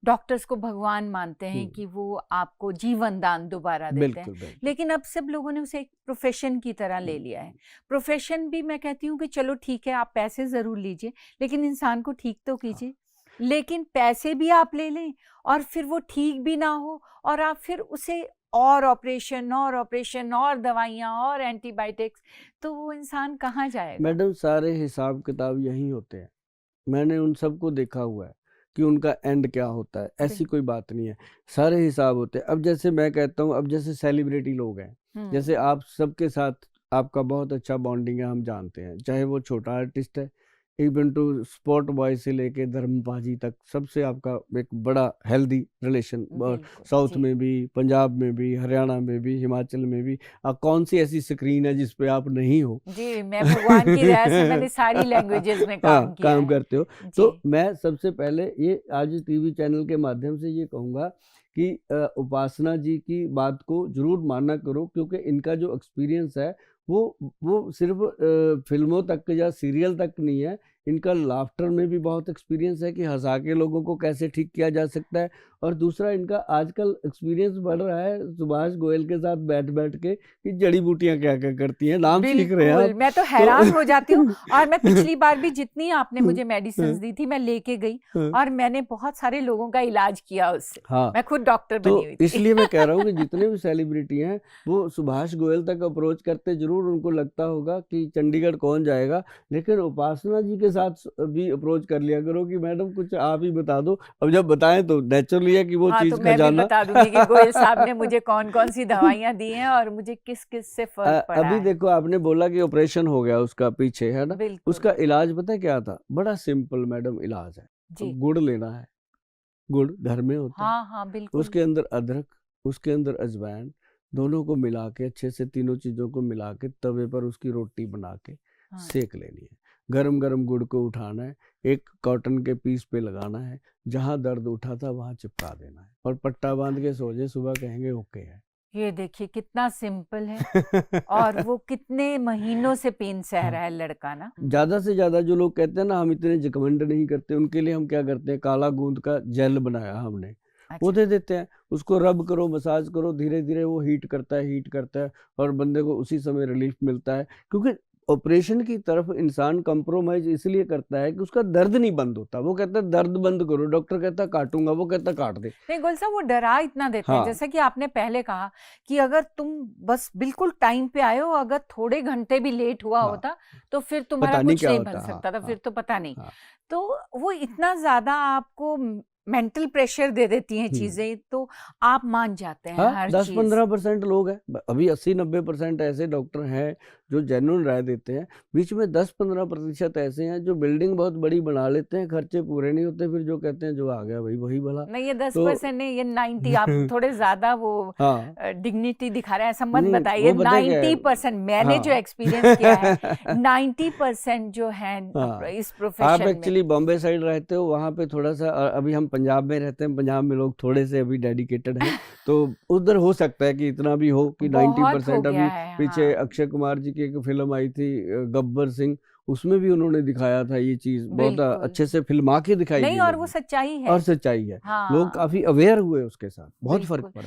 Doctors को भगवान मानते हैं कि वो आपको जीवन दान दोबारा देते हैं, बिल्कुल। लेकिन अब सब लोगों ने उसे एक प्रोफेशन की तरह ले लिया है। प्रोफेशन भी मैं कहती हूँ कि चलो ठीक है, आप पैसे ज़रूर लीजिए, लेकिन इंसान को ठीक तो कीजिए। लेकिन पैसे भी आप ले लें और फिर वो ठीक भी ना हो और आप फिर उसे और ऑपरेशन और दवाइयाँ और एंटीबायोटिक्स, तो वो इंसान कहाँ जाएगा? मैडम सारे हिसाब किताब यही होते हैं, मैंने उन सबको देखा हुआ है कि उनका एंड क्या होता है। ऐसी कोई बात नहीं है, सारे हिसाब होते हैं। अब जैसे मैं कहता हूँ, अब जैसे सेलिब्रिटी लोग हैं, जैसे आप सबके साथ आपका बहुत अच्छा बॉन्डिंग है, हम जानते हैं, चाहे वो छोटा आर्टिस्ट है, इवन टू स्पॉट बॉय से लेके धर्मपाजी तक, सबसे आपका एक बड़ा हेल्दी रिलेशन, साउथ जी। में भी, पंजाब में भी, हरियाणा में भी, हिमाचल में भी। कौन सी ऐसी स्क्रीन है जिस पे आप नहीं हो? जी, मैं भगवान की दया से मैंने सारी लैंग्वेजेस में काम किया काम है। करते हो। तो मैं सबसे पहले ये आज टीवी चैनल के माध्यम से ये कहूँगा कि उपासना जी की बात को जरूर माना करो, क्योंकि इनका जो एक्सपीरियंस है वो सिर्फ फिल्मों तक या सीरियल तक नहीं है, इनका लाफ्टर में भी बहुत एक्सपीरियंस है कि हंसा के लोगों को कैसे ठीक किया जा सकता है। और दूसरा, इनका आजकल एक्सपीरियंस बढ़ रहा है सुभाष गोयल के साथ बैठ बैठ के कि जड़ी बूटियां क्या क्या करती हैं, नाम सीख रहे हैं आप। मैं तो हैरान हो जाती हूँ। और मैं पिछली बार भी जितनी आपने मुझे मेडिसिन दी थी मैं लेके गई और मैंने बहुत सारे लोगों का इलाज किया उससे। हाँ, मैं खुद डॉक्टर बनी हुई थी। इसलिए मैं कह रहा हूँ कि जितने भी सेलिब्रिटी हैं वो सुभाष गोयल तक अप्रोच करते, जरूर उनको लगता होगा कि चंडीगढ़ कौन जाएगा, लेकिन उपासना जी के साथ भी अप्रोच कर लिया करो कि मैडम कुछ आप ही बता दो। अब जब बताएं तो नेचुरली है कि वो चीज तो मैं भी बता दूंगी कि गोयल साहब ने मुझे कौन कौन सी दवाइयां दी हैं और मुझे किस किस से फर्क पड़ा अभी है। देखो, आपने बोला कि ऑपरेशन हो गया उसका पीछे, है ना? उसका इलाज पता है क्या था? बड़ा सिंपल मैडम इलाज है। गुड़ लेना है, गुड़ घर में होता है। हाँ, बिल्कुल। उसके अंदर अदरक, उसके अंदर अजवाइन, दोनों को मिला के अच्छे से, तीनों चीजों को मिला के तवे पर उसकी रोटी बना के सेक लेनी है। गरम गरम गुड़ को उठाना है, एक कॉटन के पीस पे लगाना है, जहां दर्द उठा था वहां चिपका देना है और पट्टा बांध के सो जाए, सुबह कहेंगे ओके है। ये देखिए कितना सिंपल है और वो कितने महीनों से पेन सह रहा है लड़का ना। ज्यादा से ज्यादा जो लोग कहते हैं ना हम इतने जिकमेंट नहीं करते, उनके लिए हम क्या करते हैं, काला गूंद का जेल बनाया हमने, वो दे देते हैं, उसको रब करो, मसाज करो, धीरे धीरे वो हीट करता है और बंदे को उसी समय रिलीफ मिलता है। क्योंकि ऑपरेशन की तरफ इंसान कंप्रोमाइज इसलिए करता है कि उसका दर्द नहीं बंद होता। वो कहता है दर्द बंद करो, डॉक्टर कहता है काटूंगा, वो कहता है काट दे। नहीं गोयल साहब, वो डरा इतना देते हैं। जैसा कि आपने पहले कहा कि अगर तुम बस बिल्कुल टाइम पे आए हो, अगर थोड़े घंटे भी लेट हुआ होता तो फिर तुम्हारा कुछ नहीं बन सकता था, फिर तो पता नहीं। तो वो इतना ज्यादा आपको मेंटल प्रेशर दे देती हैं चीजें, तो आप मान जाते हैं। हर 10-15% लोग हैं, अभी 80-90% ऐसे डॉक्टर हैं जो जेन्युइन राय देते हैं। बीच में 10-15% ऐसे हैं जो बिल्डिंग बहुत बड़ी बना लेते हैं, खर्चे पूरे नहीं होते, फिर जो कहते हैं जो आ गया भाई वही भला। नहीं, ये 10% नहीं, ये 90, आप थोड़े ज्यादा वो डिग्निटी दिखा रहे हैं, ऐसा मत बताइए। 90% मैंने जो एक्सपीरियंस किया है, 90% जो है इस प्रोफेशन आप एक्चुअली बॉम्बे साइड रहते हो, वहाँ पे थोड़ा सा, अभी हम पंजाब में रहते हैं, पंजाब में लोग थोड़े से अभी डेडिकेटेड हैं, तो उधर हो सकता है कि इतना भी हो कि 90%। अभी पीछे अक्षय कुमार जी की एक फिल्म आई थी गब्बर सिंह, उसमें भी उन्होंने दिखाया था ये चीज, बहुत अच्छे से फिल्मा के दिखाई। नहीं, और वो सच्चाई है, और सच्चाई है। लोग काफी अवेयर हुए उसके साथ, बहुत फर्क पड़ा।